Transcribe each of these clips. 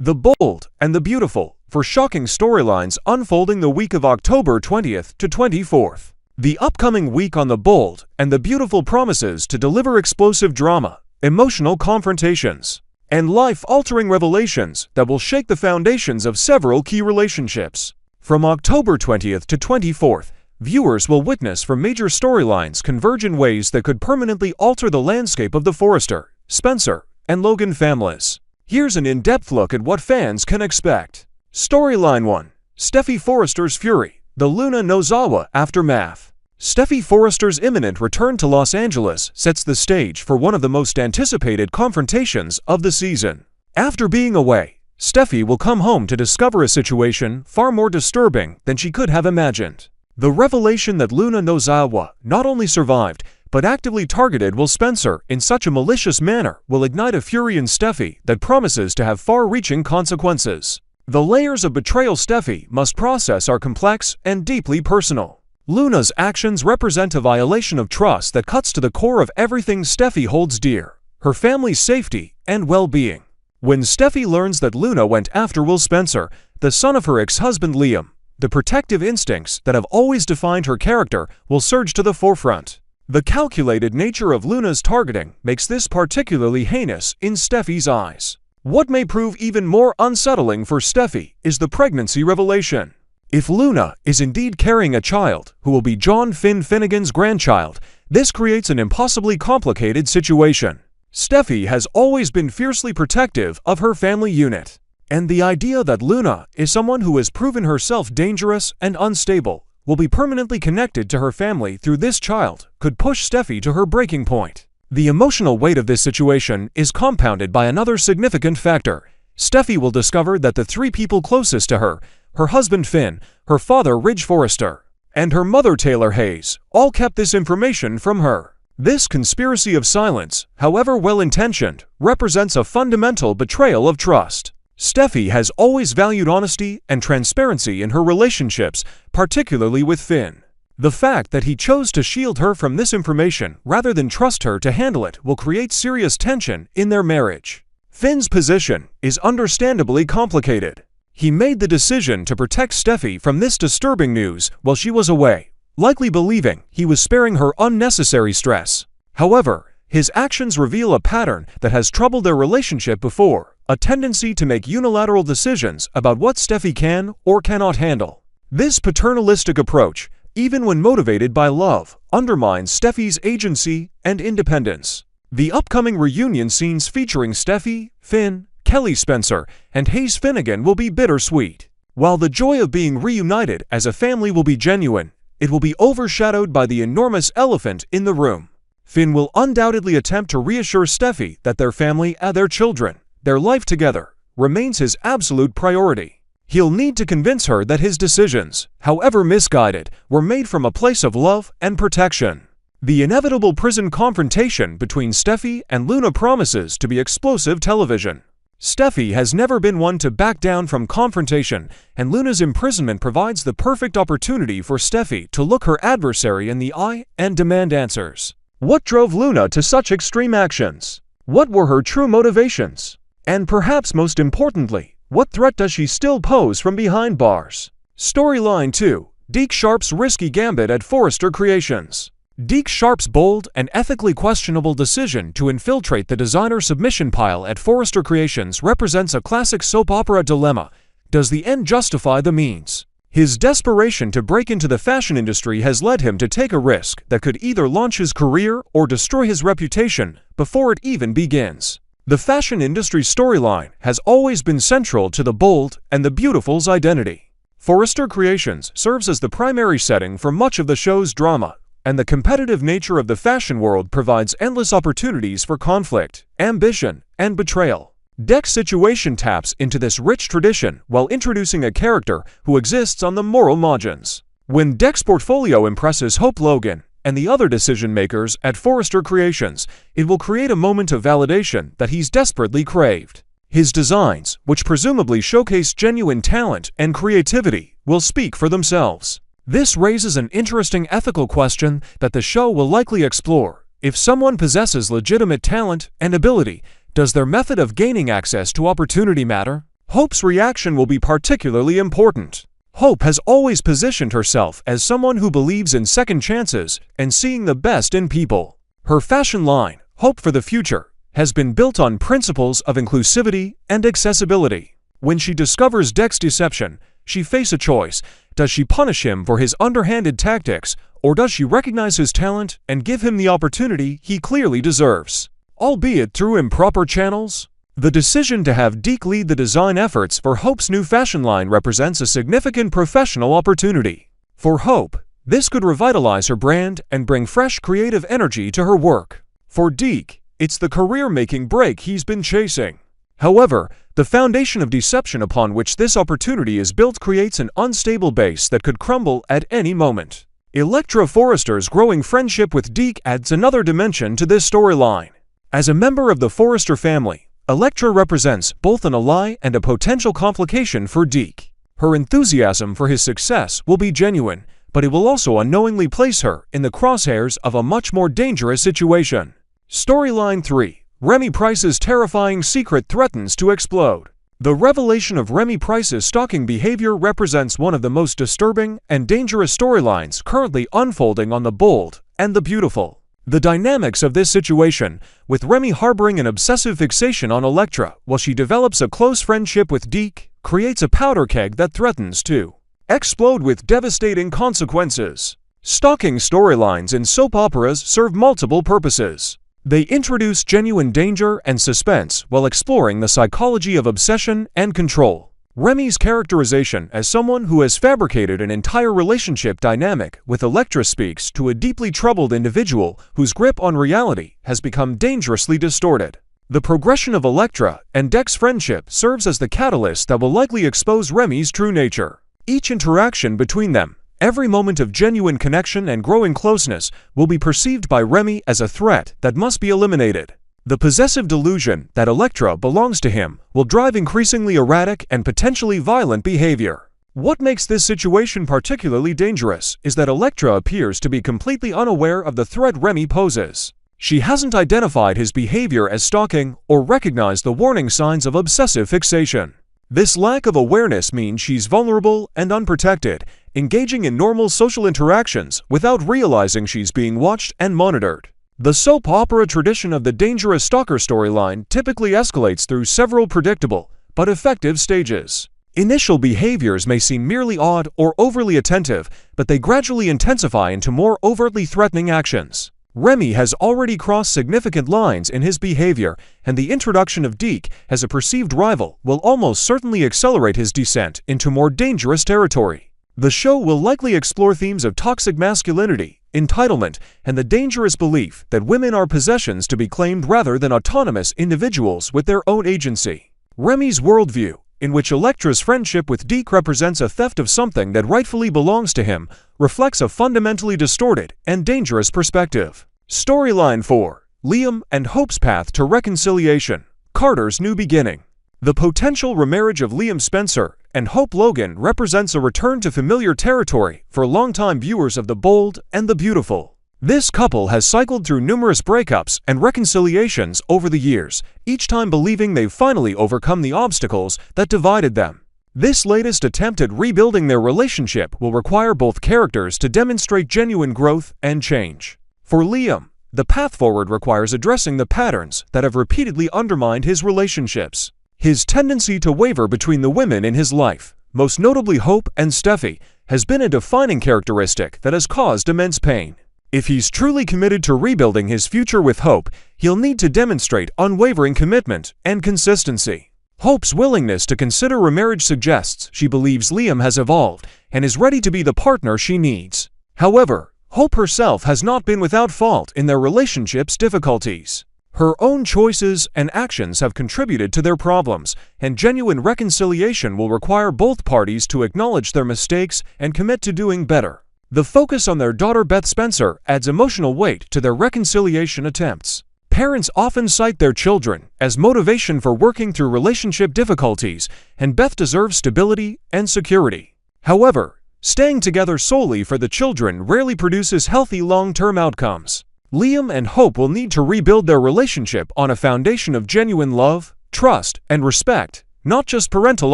The Bold and the Beautiful, for shocking storylines unfolding the week of October 20th to 24th. The upcoming week on The Bold and the Beautiful promises to deliver explosive drama, emotional confrontations, and life-altering revelations that will shake the foundations of several key relationships. From October 20th to 24th, viewers will witness for major storylines converge in ways that could permanently alter the landscape of the Forrester, Spencer, and Logan families. Here's an in-depth look at what fans can expect. Storyline 1. Steffy Forrester's Fury, the Luna Nozawa aftermath. Steffy Forrester's imminent return to Los Angeles sets the stage for one of the most anticipated confrontations of the season. After being away, Steffy will come home to discover a situation far more disturbing than she could have imagined. The revelation that Luna Nozawa not only survived, but actively targeted Will Spencer in such a malicious manner will ignite a fury in Steffy that promises to have far-reaching consequences. The layers of betrayal Steffy must process are complex and deeply personal. Luna's actions represent a violation of trust that cuts to the core of everything Steffy holds dear, her family's safety and well-being. When Steffy learns that Luna went after Will Spencer, the son of her ex-husband Liam, the protective instincts that have always defined her character will surge to the forefront. The calculated nature of Luna's targeting makes this particularly heinous in Steffy's eyes. What may prove even more unsettling for Steffy is the pregnancy revelation. If Luna is indeed carrying a child who will be John Finn Finnegan's grandchild, this creates an impossibly complicated situation. Steffy has always been fiercely protective of her family unit, and the idea that Luna is someone who has proven herself dangerous and unstable will be permanently connected to her family through this child could push Steffy to her breaking point. The emotional weight of this situation is compounded by another significant factor. Steffy will discover that the three people closest to her, her husband Finn, her father Ridge Forrester, and her mother Taylor Hayes, all kept this information from her. This conspiracy of silence, however well-intentioned, represents a fundamental betrayal of trust. Steffy has always valued honesty and transparency in her relationships, particularly with Finn. The fact that he chose to shield her from this information rather than trust her to handle it will create serious tension in their marriage. Finn's position is understandably complicated. He made the decision to protect Steffy from this disturbing news while she was away, likely believing he was sparing her unnecessary stress. However, his actions reveal a pattern that has troubled their relationship before, a tendency to make unilateral decisions about what Steffy can or cannot handle. This paternalistic approach, even when motivated by love, undermines Steffy's agency and independence. The upcoming reunion scenes featuring Steffy, Finn, Kelly Spencer, and Hayes Finnegan will be bittersweet. While the joy of being reunited as a family will be genuine, it will be overshadowed by the enormous elephant in the room. Finn will undoubtedly attempt to reassure Steffy that their family and their children, their life together, remains his absolute priority. He'll need to convince her that his decisions, however misguided, were made from a place of love and protection. The inevitable prison confrontation between Steffy and Luna promises to be explosive television. Steffy has never been one to back down from confrontation, and Luna's imprisonment provides the perfect opportunity for Steffy to look her adversary in the eye and demand answers. What drove Luna to such extreme actions? What were her true motivations? And perhaps most importantly, what threat does she still pose from behind bars? Storyline 2. Deke Sharp's risky gambit at Forrester Creations. Deke Sharp's bold and ethically questionable decision to infiltrate the designer submission pile at Forrester Creations represents a classic soap opera dilemma. Does the end justify the means? His desperation to break into the fashion industry has led him to take a risk that could either launch his career or destroy his reputation before it even begins. The fashion industry storyline has always been central to The Bold and the Beautiful's identity. Forrester Creations serves as the primary setting for much of the show's drama, and the competitive nature of the fashion world provides endless opportunities for conflict, ambition, and betrayal. Deke's situation taps into this rich tradition while introducing a character who exists on the moral margins. When Deke's portfolio impresses Hope Logan and the other decision-makers at Forrester Creations, it will create a moment of validation that he's desperately craved. His designs, which presumably showcase genuine talent and creativity, will speak for themselves. This raises an interesting ethical question that the show will likely explore. If someone possesses legitimate talent and ability, does their method of gaining access to opportunity matter? Hope's reaction will be particularly important. Hope has always positioned herself as someone who believes in second chances and seeing the best in people. Her fashion line, Hope for the Future, has been built on principles of inclusivity and accessibility. When she discovers Deck's deception, she faces a choice. Does she punish him for his underhanded tactics, or does she recognize his talent and give him the opportunity he clearly deserves, albeit through improper channels? The decision to have Deke lead the design efforts for Hope's new fashion line represents a significant professional opportunity. For Hope, this could revitalize her brand and bring fresh creative energy to her work. For Deke, it's the career-making break he's been chasing. However, the foundation of deception upon which this opportunity is built creates an unstable base that could crumble at any moment. Elektra Forrester's growing friendship with Deke adds another dimension to this storyline. As a member of the Forrester family, Elektra represents both an ally and a potential complication for Deke. Her enthusiasm for his success will be genuine, but it will also unknowingly place her in the crosshairs of a much more dangerous situation. Storyline 3. Remy Price's terrifying secret threatens to explode. The revelation of Remy Price's stalking behavior represents one of the most disturbing and dangerous storylines currently unfolding on The Bold and the Beautiful. The dynamics of this situation, with Remy harboring an obsessive fixation on Elektra while she develops a close friendship with Deke, creates a powder keg that threatens to explode with devastating consequences. Stalking storylines in soap operas serve multiple purposes. They introduce genuine danger and suspense while exploring the psychology of obsession and control. Remy's characterization as someone who has fabricated an entire relationship dynamic with Elektra speaks to a deeply troubled individual whose grip on reality has become dangerously distorted. The progression of Elektra and Deck's friendship serves as the catalyst that will likely expose Remy's true nature. Each interaction between them, every moment of genuine connection and growing closeness, will be perceived by Remy as a threat that must be eliminated. The possessive delusion that Elektra belongs to him will drive increasingly erratic and potentially violent behavior. What makes this situation particularly dangerous is that Elektra appears to be completely unaware of the threat Remy poses. She hasn't identified his behavior as stalking or recognized the warning signs of obsessive fixation. This lack of awareness means she's vulnerable and unprotected, engaging in normal social interactions without realizing she's being watched and monitored. The soap opera tradition of the dangerous stalker storyline typically escalates through several predictable but effective stages. Initial behaviors may seem merely odd or overly attentive, but they gradually intensify into more overtly threatening actions. Remy has already crossed significant lines in his behavior, and the introduction of Deke as a perceived rival will almost certainly accelerate his descent into more dangerous territory. The show will likely explore themes of toxic masculinity, entitlement, and the dangerous belief that women are possessions to be claimed rather than autonomous individuals with their own agency. Remy's worldview, in which Elektra's friendship with Deke represents a theft of something that rightfully belongs to him, reflects a fundamentally distorted and dangerous perspective. Storyline 4. Liam and Hope's path to reconciliation. Carter's new beginning. The potential remarriage of Liam Spencer and Hope Logan represents a return to familiar territory for longtime viewers of The Bold and the Beautiful. This couple has cycled through numerous breakups and reconciliations over the years, each time believing they've finally overcome the obstacles that divided them. This latest attempt at rebuilding their relationship will require both characters to demonstrate genuine growth and change. For Liam, the path forward requires addressing the patterns that have repeatedly undermined his relationships. His tendency to waver between the women in his life, most notably Hope and Steffy, has been a defining characteristic that has caused immense pain. If he's truly committed to rebuilding his future with Hope, he'll need to demonstrate unwavering commitment and consistency. Hope's willingness to consider remarriage suggests she believes Liam has evolved and is ready to be the partner she needs. However, Hope herself has not been without fault in their relationship's difficulties. Her own choices and actions have contributed to their problems, and genuine reconciliation will require both parties to acknowledge their mistakes and commit to doing better. The focus on their daughter Beth Spencer adds emotional weight to their reconciliation attempts. Parents often cite their children as motivation for working through relationship difficulties, and Beth deserves stability and security. However, staying together solely for the children rarely produces healthy long-term outcomes. Liam and Hope will need to rebuild their relationship on a foundation of genuine love, trust, and respect, not just parental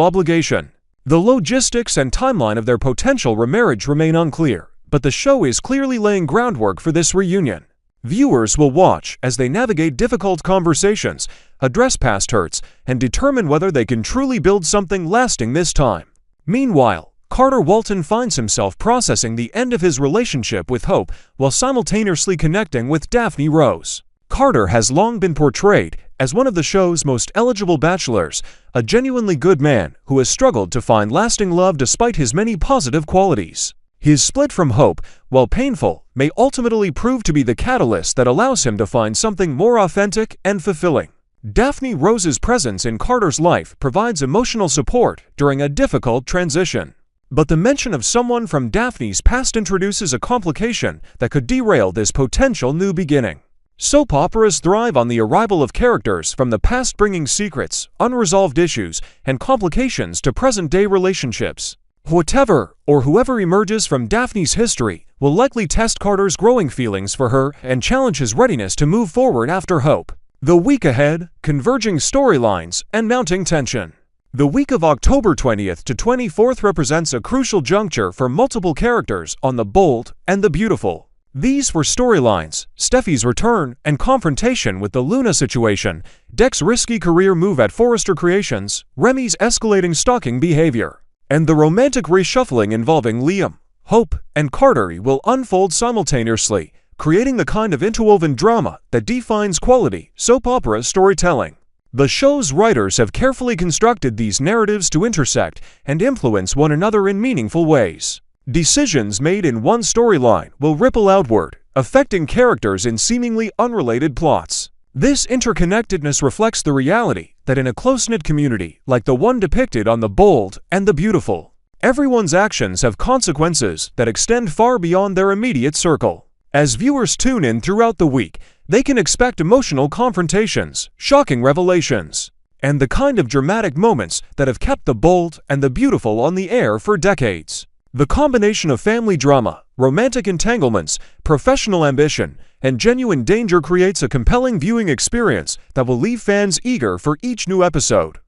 obligation. The logistics and timeline of their potential remarriage remain unclear, but the show is clearly laying groundwork for this reunion. Viewers will watch as they navigate difficult conversations, address past hurts, and determine whether they can truly build something lasting this time. Meanwhile, Carter Walton finds himself processing the end of his relationship with Hope while simultaneously connecting with Daphne Rose. Carter has long been portrayed as one of the show's most eligible bachelors, a genuinely good man who has struggled to find lasting love despite his many positive qualities. His split from Hope, while painful, may ultimately prove to be the catalyst that allows him to find something more authentic and fulfilling. Daphne Rose's presence in Carter's life provides emotional support during a difficult transition. But the mention of someone from Daphne's past introduces a complication that could derail this potential new beginning. Soap operas thrive on the arrival of characters from the past, bringing secrets, unresolved issues, and complications to present-day relationships. Whatever or whoever emerges from Daphne's history will likely test Carter's growing feelings for her and challenge his readiness to move forward after Hope. The week ahead, converging storylines and mounting tension. The week of October 20th to 24th represents a crucial juncture for multiple characters on The Bold and the Beautiful. These were storylines, Steffy's return and confrontation with the Luna situation, Dec's risky career move at Forrester Creations, Remy's escalating stalking behavior, and the romantic reshuffling involving Liam, Hope, and Carter will unfold simultaneously, creating the kind of interwoven drama that defines quality soap opera storytelling. The show's writers have carefully constructed these narratives to intersect and influence one another in meaningful ways. Decisions made in one storyline will ripple outward, affecting characters in seemingly unrelated plots. This interconnectedness reflects the reality that in a close-knit community like the one depicted on The Bold and the Beautiful, everyone's actions have consequences that extend far beyond their immediate circle. As viewers tune in throughout the week, they can expect emotional confrontations, shocking revelations, and the kind of dramatic moments that have kept The Bold and the Beautiful on the air for decades. The combination of family drama, romantic entanglements, professional ambition, and genuine danger creates a compelling viewing experience that will leave fans eager for each new episode.